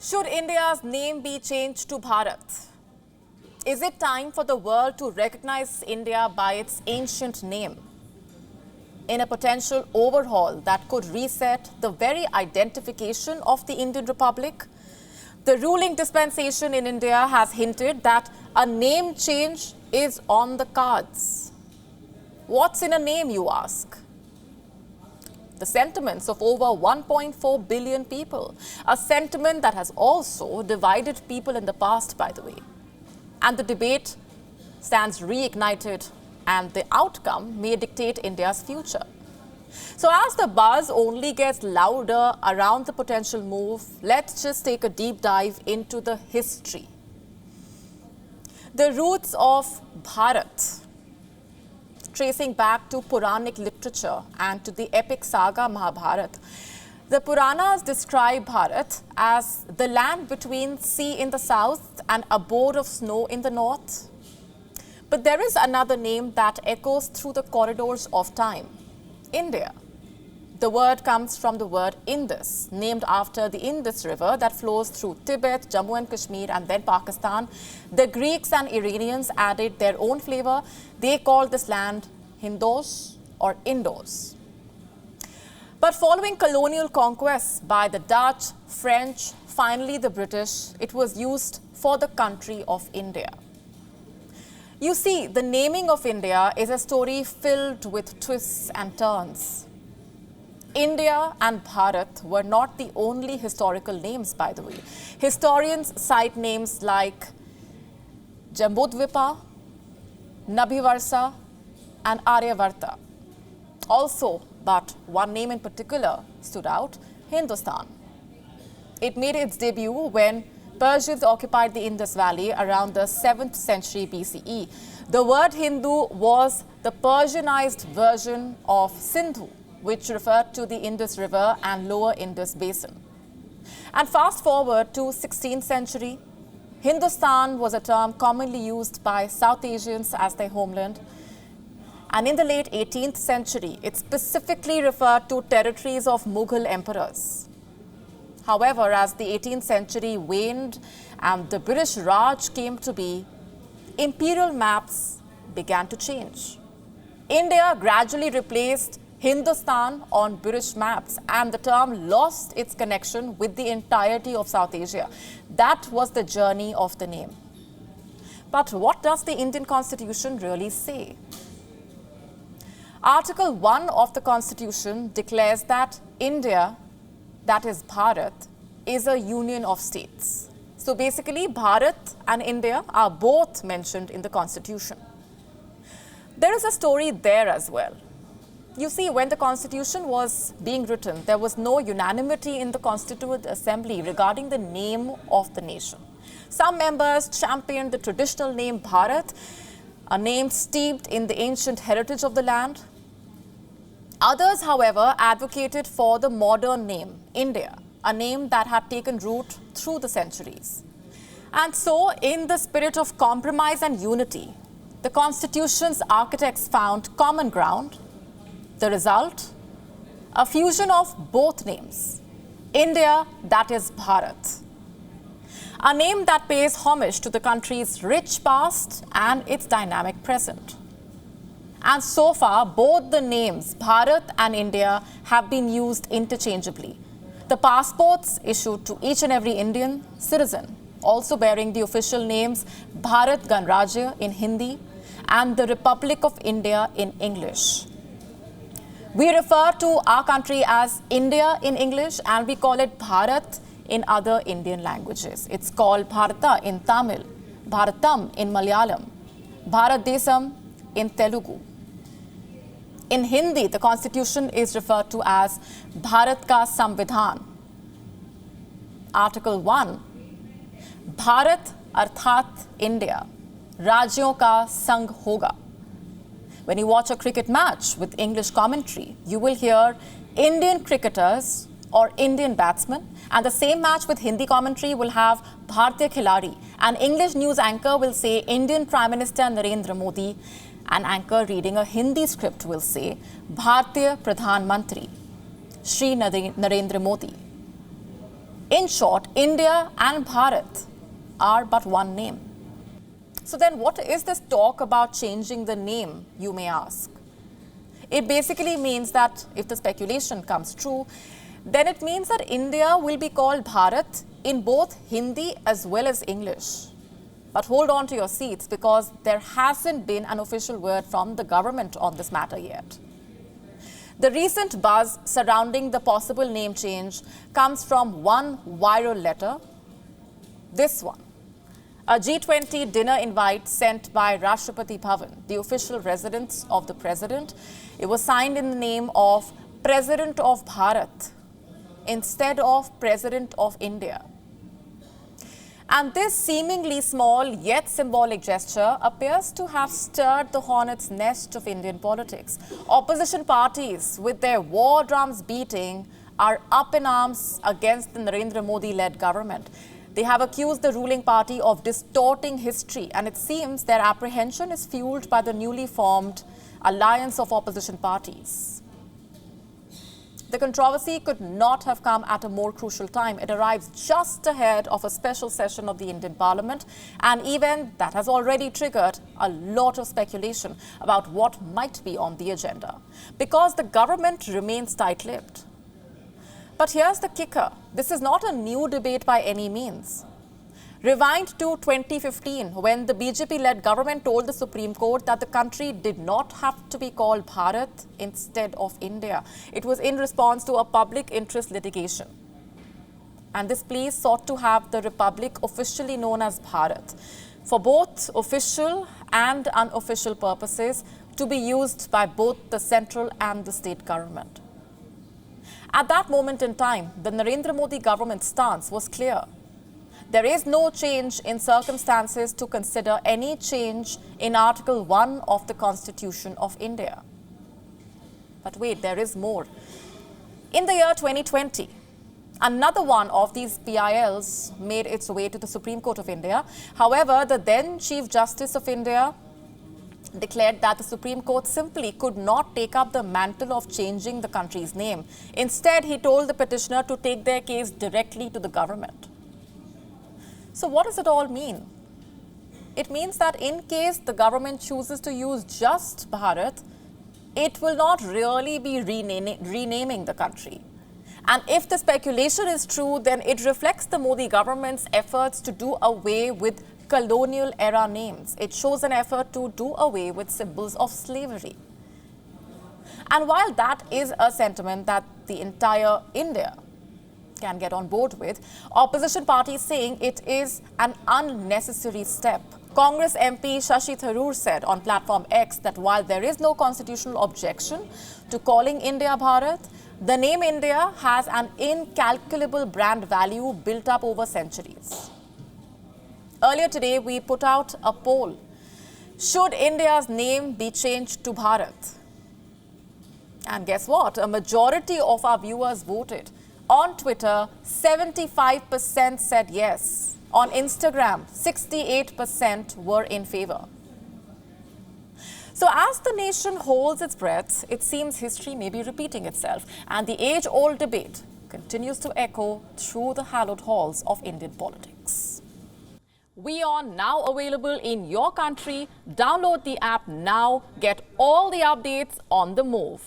Should India's name be changed to Bharat? Is it time for the world to recognize India by its ancient name? In a potential overhaul that could reset the very identification of the Indian Republic, the ruling dispensation in India has hinted that a name change is on the cards. What's in a name, you ask? The sentiments of over 1.4 billion people, a sentiment that has also divided people in the past, by the way. And the debate stands reignited, and the outcome may dictate India's future. So as the buzz only gets louder around the potential move, let's just take a deep dive into the history. The roots of Bharat, tracing back to Puranic literature and to the epic saga Mahabharata. The Puranas describe Bharat as the land between sea in the south and abode of snow in the north. But there is another name that echoes through the corridors of time: India. The word comes from the word Indus, named after the Indus River that flows through Tibet, Jammu and Kashmir, and then Pakistan. The Greeks and Iranians added their own flavor. They called this land Hindos or Indos. But following colonial conquests by the Dutch, French, finally the British, it was used for the country of India. You see, the naming of India is a story filled with twists and turns. India and Bharat were not the only historical names, by the way. Historians cite names like Jambudvipa, Nabhivarsa, and Aryavarta. Also, but one name in particular stood out: Hindustan. It made its debut when Persians occupied the Indus Valley around the 7th century BCE. The word Hindu was the Persianized version of Sindhu, which referred to the Indus River and lower Indus basin. And fast forward to 16th century, Hindustan was a term commonly used by South Asians as their homeland. And in the late 18th century, it specifically referred to territories of Mughal emperors. However, as the 18th century waned and the British Raj came to be, imperial maps began to change. India gradually replaced Hindustan on British maps, and the term lost its connection with the entirety of South Asia. That was the journey of the name. But what does the Indian Constitution really say? Article 1 of the Constitution declares that India, that is Bharat, is a union of states. So basically, Bharat and India are both mentioned in the Constitution. There is a story there as well. You see, when the Constitution was being written, there was no unanimity in the Constituent Assembly regarding the name of the nation. Some members championed the traditional name Bharat, a name steeped in the ancient heritage of the land. Others, however, advocated for the modern name, India, a name that had taken root through the centuries. And so, in the spirit of compromise and unity, the Constitution's architects found common ground. The result? A fusion of both names. India, that is Bharat. A name that pays homage to the country's rich past and its dynamic present. And so far, both the names Bharat and India have been used interchangeably. The passports issued to each and every Indian citizen, also bearing the official names Bharat Ganrajya in Hindi and the Republic of India in English. We refer to our country as India in English, and we call it Bharat in other Indian languages. It's called Bharata in Tamil, Bharatam in Malayalam, Bharat Desam in Telugu. In Hindi, the Constitution is referred to as Bharat Ka Samvidhan. Article 1, Bharat Arthat India, Rajyon Ka Sang Hoga. When you watch a cricket match with English commentary, you will hear Indian cricketers or Indian batsmen, and the same match with Hindi commentary will have Bharatiya Khiladi. An English news anchor will say Indian Prime Minister Narendra Modi. An anchor reading a Hindi script will say Bharatiya Pradhan Mantri, Shri Narendra Modi. In short, India and Bharat are but one name. So then what is this talk about changing the name, you may ask? It basically means that if the speculation comes true, then it means that India will be called Bharat in both Hindi as well as English. But hold on to your seats, because there hasn't been an official word from the government on this matter yet. The recent buzz surrounding the possible name change comes from one viral letter, this one. A G20 dinner invite sent by Rashtrapati Bhavan, the official residence of the president. It was signed in the name of President of Bharat instead of President of India. And this seemingly small yet symbolic gesture appears to have stirred the hornet's nest of Indian politics. Opposition parties, with their war drums beating, are up in arms against the Narendra Modi-led government. They have accused the ruling party of distorting history, and it seems their apprehension is fueled by the newly formed alliance of opposition parties. The controversy could not have come at a more crucial time. It arrives just ahead of a special session of the Indian Parliament, an event that has already triggered a lot of speculation about what might be on the agenda, because the government remains tight-lipped. But here's the kicker. This is not a new debate by any means. Rewind to 2015, when the BJP-led government told the Supreme Court that the country did not have to be called Bharat instead of India. It was in response to a public interest litigation. And this plea sought to have the republic officially known as Bharat, for both official and unofficial purposes, to be used by both the central and the state government. At that moment in time, the Narendra Modi government's stance was clear. There is no change in circumstances to consider any change in Article 1 of the Constitution of India. But wait, there is more. In the year 2020, another one of these PILs made its way to the Supreme Court of India. However, the then Chief Justice of India declared that the Supreme Court simply could not take up the mantle of changing the country's name. Instead, he told the petitioner to take their case directly to the government. So what does it all mean? It means that in case the government chooses to use just Bharat, it will not really be renaming the country. And if the speculation is true, then it reflects the Modi government's efforts to do away with colonial era names. It shows an effort to do away with symbols of slavery. And while that is a sentiment that the entire India can get on board with, opposition parties saying it is an unnecessary step. Congress MP Shashi Tharoor said on platform X that while there is no constitutional objection to calling India Bharat, the name India has an incalculable brand value built up over centuries. Earlier today, we put out a poll. Should India's name be changed to Bharat? And guess what? A majority of our viewers voted. On Twitter, 75% said yes. On Instagram, 68% were in favor. So as the nation holds its breath, it seems history may be repeating itself, and the age-old debate continues to echo through the hallowed halls of Indian politics. WION now available in your country. Download the app now. Get all the updates on the move.